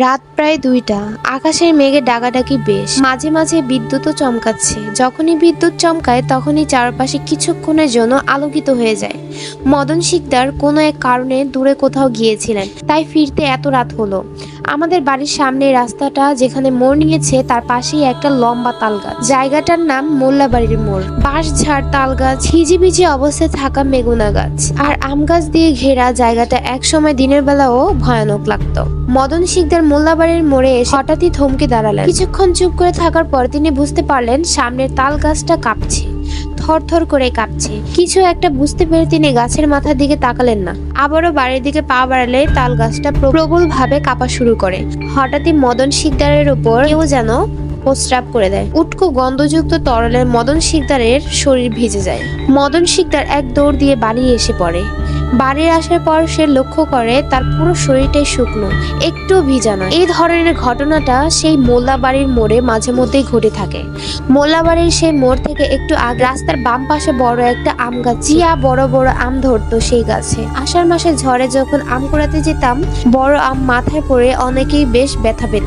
রাত প্রায় 2টা। আকাশের মেঘে ডাকাডাকি বেশ, মাঝে মাঝে বিদ্যুৎও চমকাচ্ছে। যখনই বিদ্যুৎ চমকায় তখনই চারপাশে কিছুক্ষণের জন্য আলোকিত হয়ে যায়। মদন শিকদার কোনো এক কারণে দূরে কোথাও গিয়েছিলেন, তাই ফিরতে এত রাত হলো। আমাদের বাড়ির সামনে রাস্তাটা যেখানে মোড় নিয়েছে তার পাশেই একটা লম্বা তাল গাছ। জায়গাটার নাম মোল্লাবাড়ির মোড়। বাঁশ ঝাড়, তাল গাছ, হিজিবিজি অবস্থায় থাকা মেগুনা গাছ আর আম গাছ দিয়ে ঘেরা জায়গাটা একসময় দিনের বেলাও ভয়ানক লাগতো। মদন শিকদার মোল্লাবাড়ির মোড়ে এসে হঠাৎই থমকে দাঁড়ালেন। কিছুক্ষণ চুপ করে থাকার পর তিনি বুঝতে পারলেন সামনের তাল গাছটা কাঁপছে, থরথর করে কাঁপছে। কিছু একটা বুঝতে পেরে তিনি গাছের মাথার দিকে তাকালেন না। আবারও বাড়ির দিকে পা বাড়ালে তাল গাছটা প্রবল ভাবে কাঁপা শুরু করে। হঠাৎই মদন শিকদারের উপর কেউ যেন প্রস্রাব করে দেয়। উটকো গন্ধযুক্ত তরলে মদন শিকদারের শরীর ভিজে যায়। মদন শিকদার এক দৌড় দিয়ে বাড়ি এসে পড়ে। বাড়ির আসার পর সে লক্ষ্য করে তার পুরো শরীরটাই শুকনো, একটু ভিজা নয়। এই ধরনের ঘটনাটা সেই মোল্লাবাড়ির মোড়ে মাঝে মধ্যেই ঘটে থাকে। মোল্লাবাড়ির সেই মোড় থেকে একটু আগে রাস্তার বাম পাশে বড় একটা আম গাছ, জিয়া বড় বড় আম ধরতো সেই গাছে। আষাঢ় মাসে ঝড়ে যখন আম কুড়াতে যেতাম, বড় আম মাথায় পড়ে অনেকেই বেশ ব্যথা পেত।